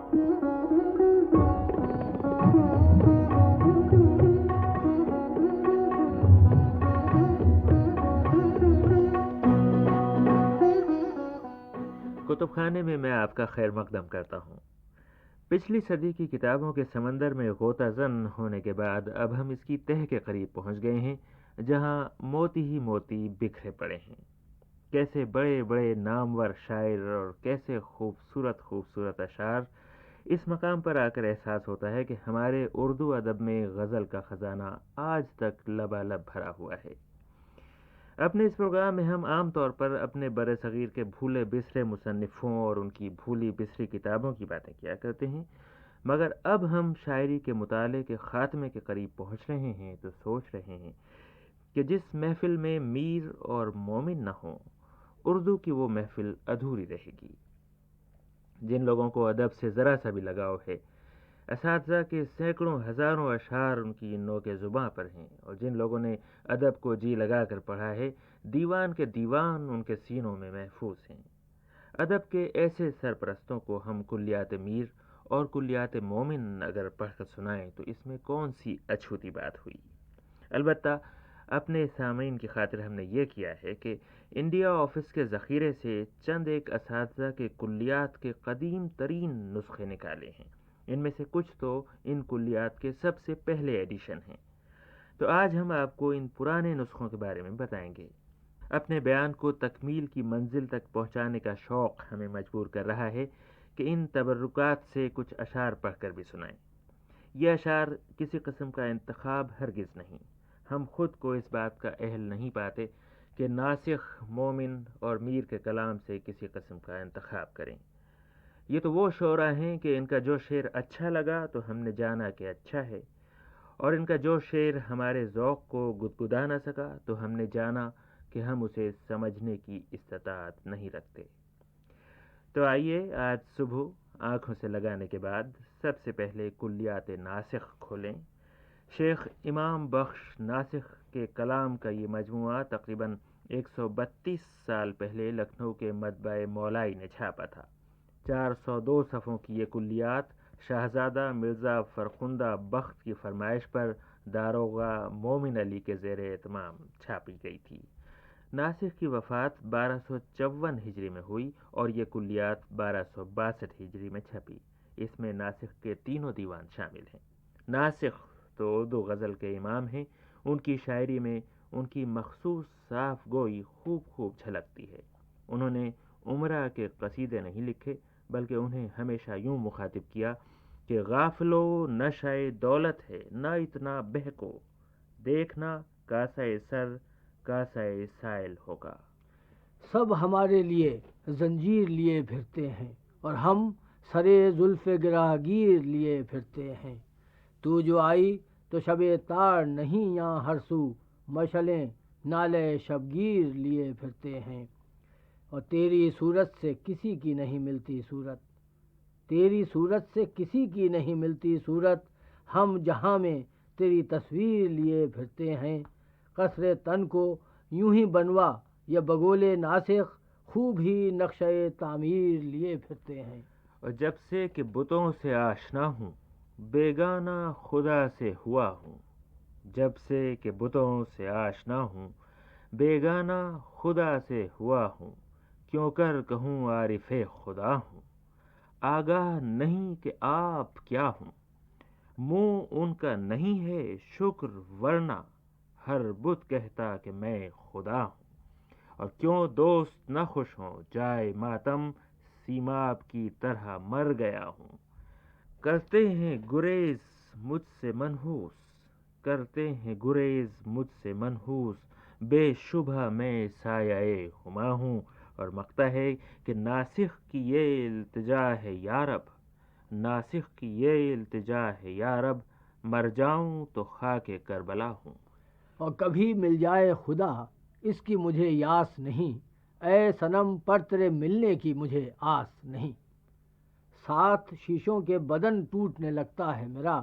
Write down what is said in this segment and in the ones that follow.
کتب خانے میں آپ کا خیر مقدم کرتا ہوں۔ پچھلی صدی کی کتابوں کے سمندر میں غوطہ زن ہونے کے بعد اب ہم اس کی تہہ کے قریب پہنچ گئے ہیں، جہاں موتی ہی موتی بکھرے پڑے ہیں۔ کیسے بڑے بڑے نامور شاعر اور کیسے خوبصورت خوبصورت اشعار۔ اس مقام پر آ کر احساس ہوتا ہے کہ ہمارے اردو ادب میں غزل کا خزانہ آج تک لبالب بھرا ہوا ہے۔ اپنے اس پروگرام میں ہم عام طور پر اپنے بر صغیر کے بھولے بسرے مصنفوں اور ان کی بھولی بسری کتابوں کی باتیں کیا کرتے ہیں، مگر اب ہم شاعری کے مطالعے کے خاتمے کے قریب پہنچ رہے ہیں تو سوچ رہے ہیں کہ جس محفل میں میر اور مومن نہ ہوں، اردو کی وہ محفل ادھوری رہے گی۔ جن لوگوں کو ادب سے ذرا سا بھی لگاؤ ہے، اساتذہ کے سینکڑوں ہزاروں اشعار ان کی نوک زباں پر ہیں، اور جن لوگوں نے ادب کو جی لگا کر پڑھا ہے، دیوان کے دیوان ان کے سینوں میں محفوظ ہیں۔ ادب کے ایسے سرپرستوں کو ہم کلیات میر اور کلیات مومن اگر پڑھ کر سنائیں تو اس میں کون سی اچھوتی بات ہوئی۔ البتہ اپنے سامعین کی خاطر ہم نے یہ کیا ہے کہ انڈیا آفس کے ذخیرے سے چند ایک اساتذہ کے کلیات کے قدیم ترین نسخے نکالے ہیں۔ ان میں سے کچھ تو ان کلیات کے سب سے پہلے ایڈیشن ہیں، تو آج ہم آپ کو ان پرانے نسخوں کے بارے میں بتائیں گے۔ اپنے بیان کو تکمیل کی منزل تک پہنچانے کا شوق ہمیں مجبور کر رہا ہے کہ ان تبرکات سے کچھ اشعار پڑھ کر بھی سنائیں۔ یہ اشعار کسی قسم کا انتخاب ہرگز نہیں۔ ہم خود کو اس بات کا اہل نہیں پاتے کہ ناسخ، مومن اور میر کے کلام سے کسی قسم کا انتخاب کریں۔ یہ تو وہ شعراء ہیں کہ ان کا جو شعر اچھا لگا تو ہم نے جانا کہ اچھا ہے، اور ان کا جو شعر ہمارے ذوق کو گدگدا نہ سکا تو ہم نے جانا کہ ہم اسے سمجھنے کی استطاعت نہیں رکھتے۔ تو آئیے آج صبح آنکھوں سے لگانے کے بعد سب سے پہلے کلیات ناسخ کھولیں۔ شیخ امام بخش ناسخ کے کلام کا یہ مجموعہ تقریباً 132 سال پہلے لکھنؤ کے مطبع مولائی نے چھاپا تھا۔ 402 صفحوں کی یہ کلیات شہزادہ مرزا فرخندہ بخت کی فرمائش پر داروغہ مومن علی کے زیر اہتمام چھاپی گئی تھی۔ ناسخ کی وفات 1254 ہجری میں ہوئی اور یہ کلیات 1262 ہجری میں چھپی۔ اس میں ناسخ کے تینوں دیوان شامل ہیں۔ ناسخ تو اردو غزل کے امام ہیں۔ ان کی شاعری میں ان کی مخصوص صاف گوئی خوب جھلکتی ہے۔ انہوں نے امراء کے قصیدے نہیں لکھے، بلکہ انہیں ہمیشہ یوں مخاطب کیا کہ غافلو نشہ دولت ہے نہ اتنا بہکو، دیکھنا کاسہ سر کاسہ سائل ہوگا۔ سب ہمارے لیے زنجیر لیے پھرتے ہیں اور ہم سرے زلف گراگیر لیے پھرتے ہیں۔ تو جو آئی تو شب تار نہیں یہاں ہر سو، مشعلیں نالے شبگیر لیے پھرتے ہیں۔ اور تیری صورت سے کسی کی نہیں ملتی صورت، تیری صورت سے کسی کی نہیں ملتی صورت، ہم جہاں میں تیری تصویر لیے پھرتے ہیں۔ قصر تن کو یوں ہی بنوا یا بگول ناسخ، خوب ہی نقشہ تعمیر لیے پھرتے ہیں۔ اور جب سے کہ بتوں سے آشنا ہوں، بیگانہ خدا سے ہوا ہوں۔ جب سے کہ بتوں سے آشنا ہوں، بیگانہ خدا سے ہوا ہوں۔ کیوں کر کہوں عارف خدا ہوں، آگاہ نہیں کہ آپ کیا ہوں۔ منہ ان کا نہیں ہے شکر ورنہ ہر بت کہتا کہ میں خدا ہوں۔ اور کیوں دوست نہ خوش ہوں جائے ماتم، سیماب کی طرح مر گیا ہوں۔ کرتے ہیں گریز مجھ سے منحوس، کرتے ہیں گریز مجھ سے منحوس، بے شبہ میں سایہ ہما ہوں۔ اور مقطع ہے کہ ناسخ کی یہ التجا ہے یا رب، ناسخ کی یہ التجا ہے یا رب، مر جاؤں تو خاک کربلا ہوں۔ اور کبھی مل جائے خدا اس کی مجھے یاس نہیں، اے صنم پر تیرے ملنے کی مجھے آس نہیں۔ 7 شیشوں کے بدن ٹوٹنے لگتا ہے میرا،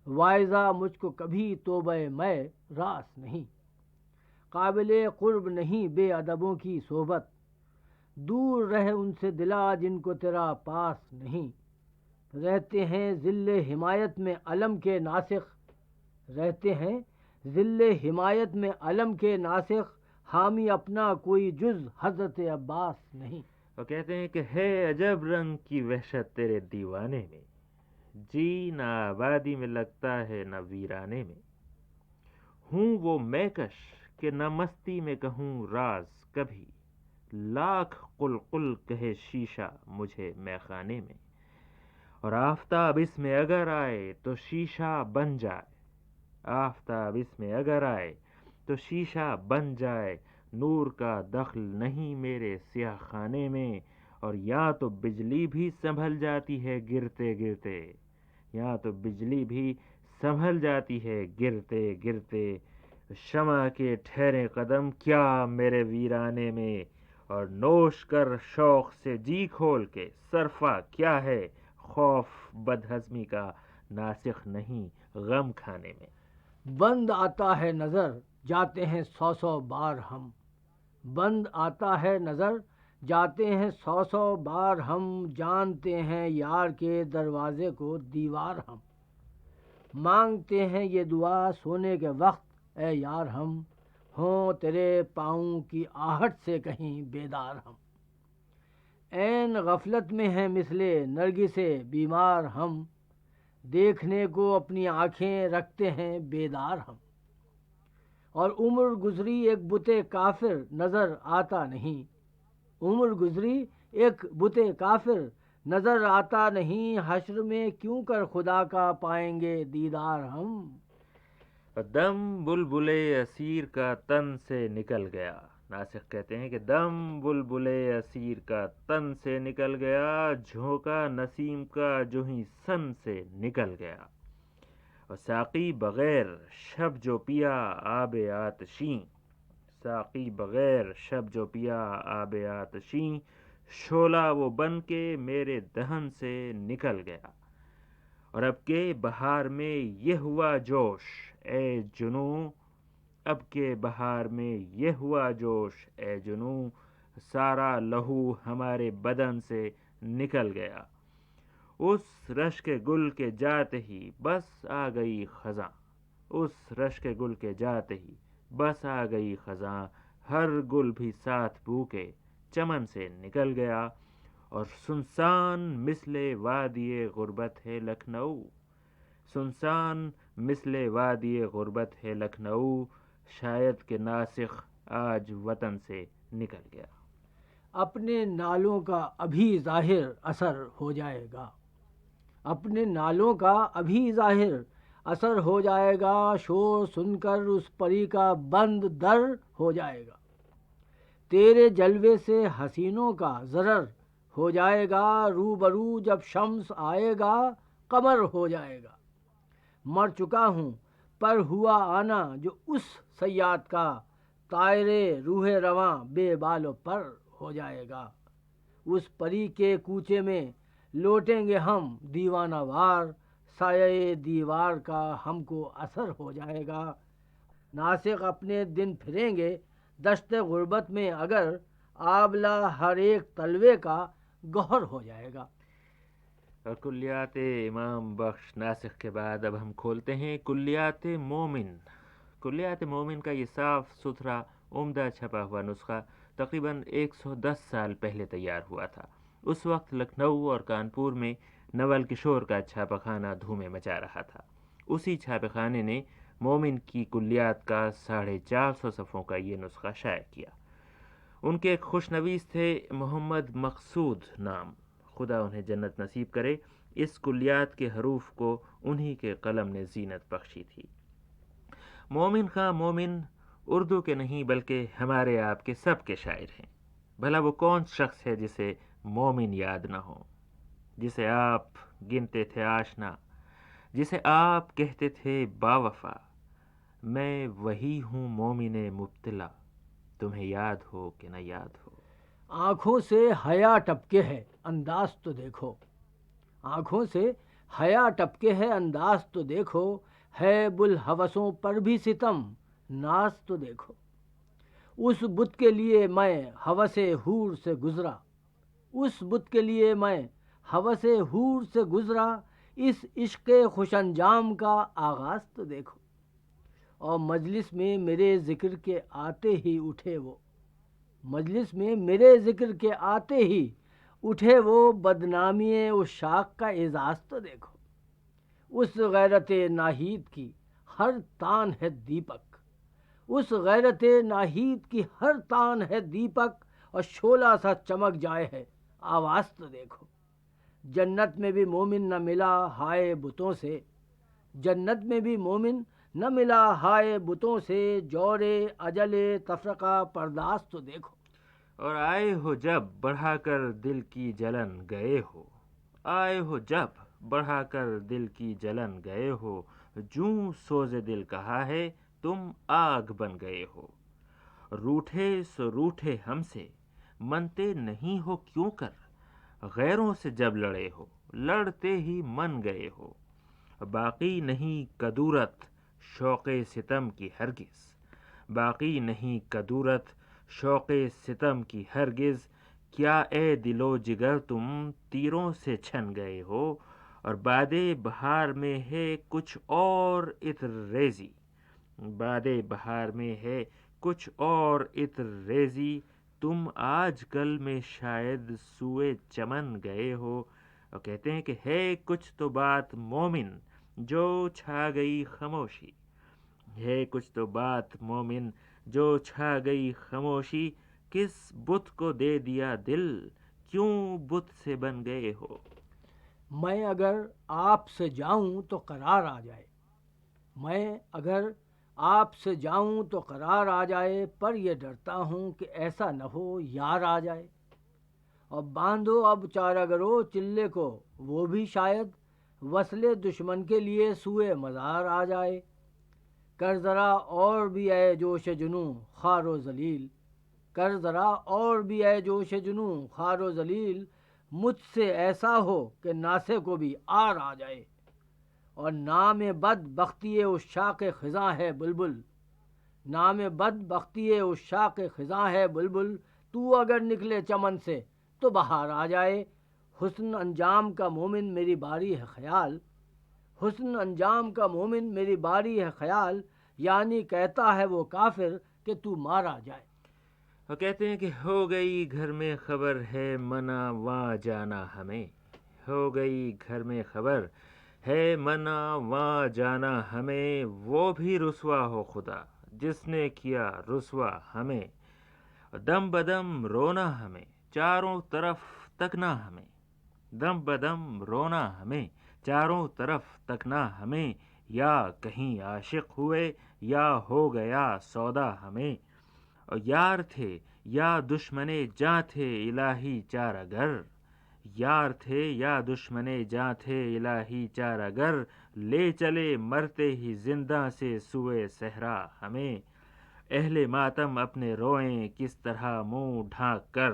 واعظہ مجھ کو کبھی توبہ میں راس نہیں۔ قابل قرب نہیں بے ادبوں کی صحبت، دور رہ ان سے دلا جن کو تیرا پاس نہیں۔ رہتے ہیں ذل حمایت میں علم کے ناسخ، رہتے ہیں ذل حمایت میں علم کے ناسخ، حامی اپنا کوئی جز حضرت عباس نہیں۔ اور کہتے ہیں کہ ہے عجب رنگ کی وحشت تیرے دیوانے میں، جی نہ آبادی میں لگتا ہے نہ ویرانے میں، ہوں وہ میں کش کہ نہ مستی میں کہوں راز کبھی، لاکھ قل قل کہے شیشہ مجھے میخانے میں، اور آفتاب اس میں اگر آئے تو شیشہ بن جائے، آفتاب اس میں اگر آئے تو شیشہ بن جائے، نور کا دخل نہیں میرے سیاہ خانے میں، اور یا تو بجلی بھی سنبھل جاتی ہے گرتے گرتے، یا تو بجلی بھی سنبھل جاتی ہے گرتے گرتے، شمع کے ٹھہرے قدم کیا میرے ویرانے میں، اور نوش کر شوق سے جی کھول کے صرفہ کیا ہے، خوف بدہضمی کا ناسخ نہیں غم کھانے میں۔ بند آتا ہے نظر جاتے ہیں 100 بار ہم، بند آتا ہے نظر جاتے ہیں 100 بار ہم، جانتے ہیں یار کے دروازے کو دیوار ہم، مانگتے ہیں یہ دعا سونے کے وقت اے یار ہم، ہوں تیرے پاؤں کی آہٹ سے کہیں بیدار ہم، عین غفلت میں ہیں مثل نرگس بیمار ہم، دیکھنے کو اپنی آنکھیں رکھتے ہیں بیدار ہم، اور عمر گزری ایک بت کافر نظر آتا نہیں، عمر گزری ایک بت کافر نظر آتا نہیں، حشر میں کیوں کر خدا کا پائیں گے دیدار ہم۔ دم بلبل اسیر کا تن سے نکل گیا، ناسخ کہتے ہیں کہ دم بلبل اسیر کا تن سے نکل گیا، جھونکا نسیم کا جو ہی سن سے نکل گیا، اور ساقی بغیر شب جو پیا آب آتشیں، ساقی بغیر شب جو پیا آب آتشیں، شعلہ وہ بن کے میرے دہن سے نکل گیا، اور اب کے بہار میں یہ ہوا جوش اے جنوں، اب کے بہار میں یہ ہوا جوش اے جنوں، سارا لہو ہمارے بدن سے نکل گیا، اس رشک گل کے جاتے ہی بس آ گئی خزاں، اس رشک گل کے جاتے ہی بس آ گئی خزاں، ہر گل بھی ساتھ بو کے چمن سے نکل گیا، اور سنسان مثل وادی غربت ہے لکھنؤ، سنسان مثل وادی غربت ہے لکھنؤ، شاید کہ ناسخ آج وطن سے نکل گیا۔ اپنے نالوں کا ابھی ظاہر اثر ہو جائے گا، اپنے نالوں کا ابھی ظاہر اثر ہو جائے گا، شور سن کر اس پری کا بند در ہو جائے گا، تیرے جلوے سے حسینوں کا ضرر ہو جائے گا، روبرو جب شمس آئے گا قمر ہو جائے گا، مر چکا ہوں پر ہوا آنا جو اس صیاد کا، طائر روح رواں بے بال و پر ہو جائے گا، اس پری کے کوچے میں لوٹیں گے ہم دیوانہ وار، سایہ دیوار کا ہم کو اثر ہو جائے گا، ناسخ اپنے دن پھریں گے دشت غربت میں اگر، آبلہ ہر ایک تلوے کا گوہر ہو جائے گا۔ اور کلیات امام بخش ناسخ کے بعد اب ہم کھولتے ہیں کلیات مومن۔ کلیات مومن کا یہ صاف ستھرا عمدہ چھپا ہوا نسخہ تقریباً 110 سال پہلے تیار ہوا تھا۔ اس وقت لکھنؤ اور کانپور میں نول کشور کا چھاپہ خانہ دھومیں مچا رہا تھا، اسی چھاپے خانے نے مومن کی کلیات کا 450 صفحوں کا یہ نسخہ شائع کیا۔ ان کے ایک خوش نویس تھے محمد مقصود نام، خدا انہیں جنت نصیب کرے، اس کلیات کے حروف کو انہی کے قلم نے زینت بخشی تھی۔ مومن خاں مومن اردو کے نہیں بلکہ ہمارے آپ کے سب کے شاعر ہیں، بھلا وہ کون شخص ہے جسے مومن یاد نہ ہو، جسے آپ گنتے تھے آشنا، جسے آپ کہتے تھے باوفا، میں وہی ہوں مومن مبتلا، تمہیں یاد ہو کہ نہ یاد ہو۔ آنکھوں سے حیا ٹپکے ہے انداز تو دیکھو، آنکھوں سے حیا ٹپکے ہے انداز تو دیکھو، ہے بلحوثوں پر بھی ستم ناز تو دیکھو، اس بت کے لیے میں ہوس حور سے گزرا، اس بت کے لیے میں ہوس حور سے گزرا اس عشق خوش انجام کا آغاز تو دیکھو، اور مجلس میں میرے ذکر کے آتے ہی اٹھے وہ، مجلس میں میرے ذکر کے آتے ہی اٹھے وہ، بدنامی عشاق کا اعزاز تو دیکھو، اس غیرت ناہید کی ہر تان ہے دیپک، اس غیرت ناہید کی ہر تان ہے دیپک، اور شعلہ سا چمک جائے ہے آواز تو دیکھو۔ جنت میں بھی مومن نہ ملا ہائے بتوں سے، جنت میں بھی مومن نہ ملا ہائے بتوں سے، جور اجل تفرقہ پرداز تو دیکھو۔ اور آئے ہو جب بڑھا کر دل کی جلن گئے ہو، آئے ہو جب بڑھا کر دل کی جلن گئے ہو، جوں سوز دل کہا ہے تم آگ بن گئے ہو، روٹھے سو روٹھے ہم سے منتے نہیں ہو کیوں کر، غیروں سے جب لڑے ہو لڑتے ہی من گئے ہو، باقی نہیں کدورت شوق ستم کی ہرگز، باقی نہیں کدورت شوق ستم کی ہرگز، کیا اے دل و جگر تم تیروں سے چھن گئے ہو، اور باد بہار میں ہے کچھ اور عطر ریزی، باد بہار میں ہے کچھ اور عطر ریزی، تم آج کل میں شاید سوئے چمن گئے ہو۔ اور کہتے ہیں کہ ہے کچھ تو بات مومن جو چھا گئی خاموشی، ہے کچھ تو بات مومن جو چھا گئی خاموشی، کس بت کو دے دیا دل کیوں بت سے بن گئے ہو۔ میں اگر آپ سے جاؤں تو قرار آ جائے، میں اگر آپ سے جاؤں تو قرار آ جائے، پر یہ ڈرتا ہوں کہ ایسا نہ ہو یار آ جائے، اور باندھو اب چارہ گرو چلے کو وہ بھی شاید وصل دشمن کے لیے سوئے مزار آ جائے، کر ذرا اور بھی اے جوش جنوں خوار و ذلیل، کر ذرا اور بھی اے جوش جنوں خوار و ذلیل، مجھ سے ایسا ہو کہ ناسے کو بھی آر آ جائے، اور نام بد بختی عشاق خزاں ہے بلبل، نام بد بختی عشاق خزاں ہے بلبل، تو اگر نکلے چمن سے تو بہار آ جائے، حسن انجام کا مومن میری باری ہے خیال، حسن انجام کا مومن میری باری ہے خیال، یعنی کہتا ہے وہ کافر کہ تو مارا جائے۔ اور کہتے ہیں کہ ہو گئی گھر میں خبر ہے منا وہاں جانا ہمیں، ہو گئی گھر میں خبر ہے منا وہاں جانا ہمیں، وہ بھی رسوا ہو خدا جس نے کیا رسوا ہمیں، دم بدم رونا ہمیں چاروں طرف تکنا ہمیں، دم بدم رونا ہمیں چاروں طرف تکنا ہمیں، یا کہیں عاشق ہوئے یا ہو گیا سودا ہمیں، اور یار تھے یا دشمنے جاں تھے الہی چارہ گر، یار تھے یا دشمنے جاں تھے الہی چارہ گر، لے چلے مرتے ہی زندہ سے سوئے صحرا ہمیں، اہل ماتم اپنے روئیں کس طرح منہ ڈھانک کر،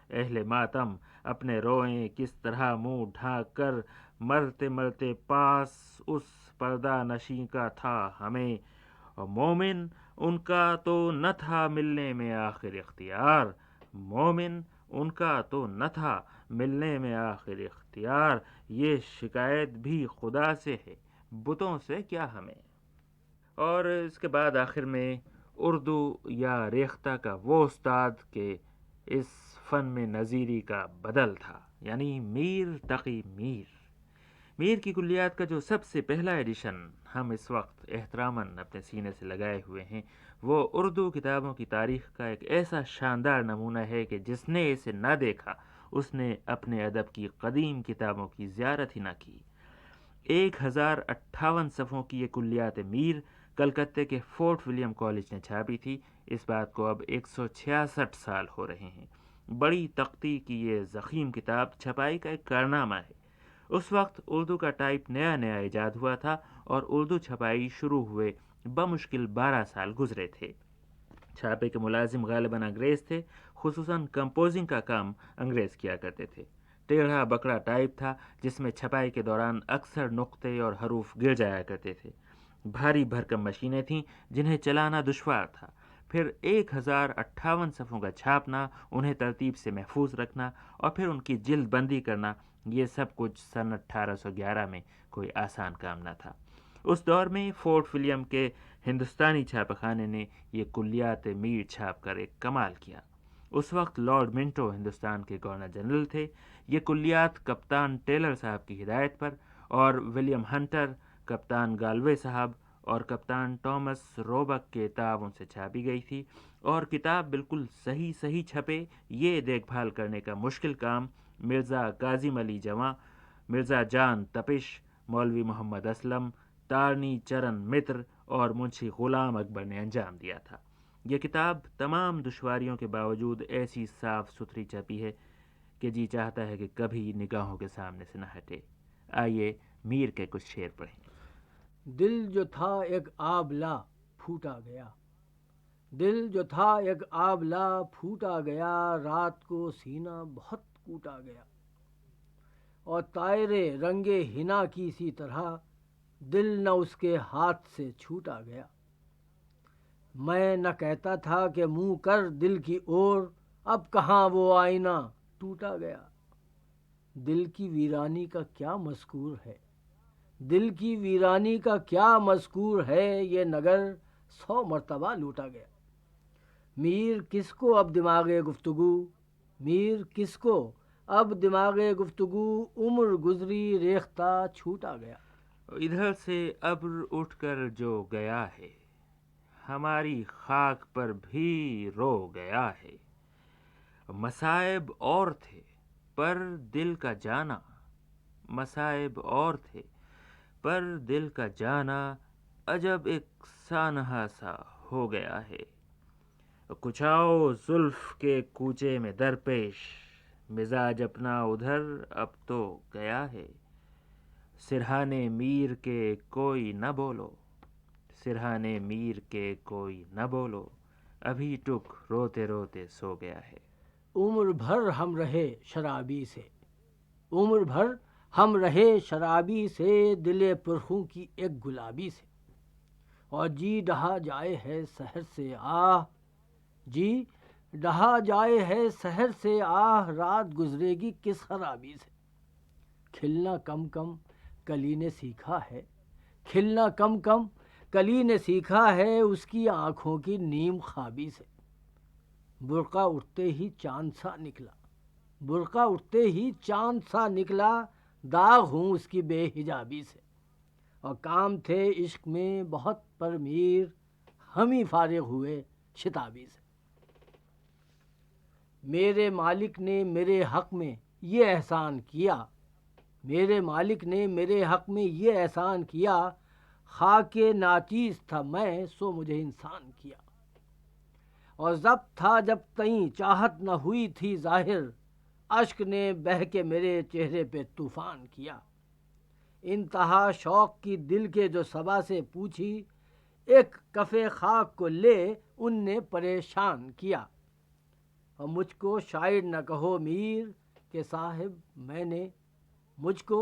اہل ماتم اپنے روئیں کس طرح منہ ڈھانک کر، مرتے مرتے پاس اس پردہ نشیں کا تھا ہمیں، اور مومن ان کا تو نہ تھا ملنے میں آخر اختیار، مومن ان کا تو نہ تھا ملنے میں آخر اختیار، یہ شکایت بھی خدا سے ہے بتوں سے کیا ہمیں۔ اور اس کے بعد آخر میں اردو یا ریختہ کا وہ استاد کہ اس فن میں نظیری کا بدل تھا، یعنی میر تقی میر، میر کی کلیات کا جو سب سے پہلا ایڈیشن ہم اس وقت احتراماً اپنے سینے سے لگائے ہوئے ہیں، وہ اردو کتابوں کی تاریخ کا ایک ایسا شاندار نمونہ ہے کہ جس نے اسے نہ دیکھا اس نے اپنے ادب کی قدیم کتابوں کی زیارت ہی نہ کی۔ 1058 صفحوں کی یہ کلیات میر کلکتے کے فورٹ ولیم کالج نے چھاپی تھی، اس بات کو اب 166 سال ہو رہے ہیں۔ بڑی تختی کی یہ ضخیم کتاب چھپائی کا ایک کارنامہ ہے۔ اس وقت اردو کا ٹائپ نیا نیا ایجاد ہوا تھا اور اردو چھپائی شروع ہوئے بمشکل 12 سال گزرے تھے۔ چھاپے کے ملازم غالباً انگریز تھے، خصوصاً کمپوزنگ کا کام انگریز کیا کرتے تھے۔ ٹیڑھا بکڑا ٹائپ تھا جس میں چھپائی کے دوران اکثر نقطے اور حروف گر جایا کرتے تھے۔ بھاری بھرکم مشینیں تھیں جنہیں چلانا دشوار تھا، پھر 1058 صفحوں کا چھاپنا، انہیں ترتیب سے محفوظ رکھنا اور پھر ان کی جلد بندی کرنا یہ سب کچھ سن 1811 میں کوئی آسان کام نہ تھا۔ اس دور میں فورٹ ولیم کے ہندوستانی چھاپہ خانے نے یہ کلیات میر چھاپ کر ایک کمال کیا۔ اس وقت لارڈ منٹو ہندوستان کے گورنر جنرل تھے۔ یہ کلیات کپتان ٹیلر صاحب کی ہدایت پر اور ولیم ہنٹر، کپتان گالوے صاحب اور کپتان ٹامس روبک کے تعاون سے چھاپی گئی تھی، اور کتاب بالکل صحیح چھپے یہ دیکھ بھال کرنے کا مشکل کام مرزا کاظم علی جواں، مرزا جان تپش، مولوی محمد اسلم، تارنی چرن متر اور منشی غلام اکبر نے انجام دیا تھا۔ یہ کتاب تمام دشواریوں کے باوجود ایسی صاف ستھری چھپی ہے کہ جی چاہتا ہے کہ کبھی نگاہوں کے سامنے سے نہ ہٹے۔ آئیے میر کے کچھ شعر پڑھیں۔ دل جو تھا ایک آبلا پھوٹا گیا، دل جو تھا ایک آبلا پھوٹا گیا، رات کو سینہ بہت کوٹا گیا، اور طائرے رنگے ہنا کی سی طرح دل نہ اس کے ہاتھ سے چھوٹا گیا۔ میں نہ کہتا تھا کہ منہ کر دل کی اور، اب کہاں وہ آئینہ ٹوٹا گیا۔ دل کی ویرانی کا کیا مذکور ہے، دل کی ویرانی کا کیا مذکور ہے، یہ نگر 100 مرتبہ لوٹا گیا۔ میر کس کو اب دماغ گفتگو، میر کس کو اب دماغ گفتگو، عمر گزری ریختہ چھوٹا گیا۔ ادھر سے ابر اٹھ کر جو گیا ہے، ہماری خاک پر بھی رو گیا ہے۔ مصائب اور تھے پر دل کا جانا، مصائب اور تھے پر دل کا جانا، عجب ایک سانحہ سا ہو گیا ہے۔ کچھ آؤ زلف کے کوچے میں درپیش، مزاج اپنا ادھر اب تو گیا ہے۔ سرہانے میر کے کوئی نہ بولو، سرہانے میر کے کوئی نہ بولو، ابھی ٹک روتے روتے سو گیا ہے۔ عمر بھر ہم رہے شرابی سے، عمر بھر ہم رہے شرابی سے، دل پرخوں کی ایک گلابی سے، اور جی ڈہا جائے ہے سحر سے آہ، جی ڈہا جائے ہے سحر سے آہ، رات گزرے گی کس خرابی سے۔ کھلنا کم کم کلی نے سیکھا ہے، کھلنا کم کم کلی نے سیکھا ہے، اس کی آنکھوں کی نیم خوابی سے۔ برقع اٹھتے ہی چاند سا نکلا، برقع اٹھتے ہی چاند سا نکلا، داغ ہوں اس کی بے حجابی سے، اور کام تھے عشق میں بہت پر میر، ہم ہی فارغ ہوئے شتابی سے۔ میرے مالک نے میرے حق میں یہ احسان کیا، میرے مالک نے میرے حق میں یہ احسان کیا، خاک ناچیز تھا میں سو مجھے انسان کیا، اور ضبط تھا جب تئیں چاہت نہ ہوئی تھی ظاہر، اشک نے بہہ کے میرے چہرے پہ طوفان کیا۔ انتہا شوق کی دل کے جو صبا سے پوچھی، ایک کف خاک کو لے ان نے پریشان کیا، اور مجھ کو شاعر نہ کہو میر کہ صاحب میں نے، مجھ کو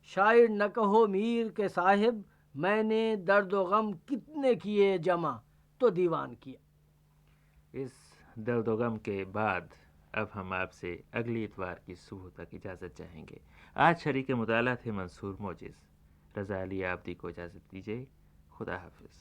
شاعر نہ کہو میر کہ صاحب میں نے، درد و غم کتنے کیے جمع تو دیوان کیا۔ اس درد و غم کے بعد اب ہم آپ سے اگلی اتوار کی صبح تک اجازت چاہیں گے۔ آج شریک مطالعہ تھے منصور موجز۔ رضا علی عابدی کو اجازت دیجیے۔ خدا حافظ۔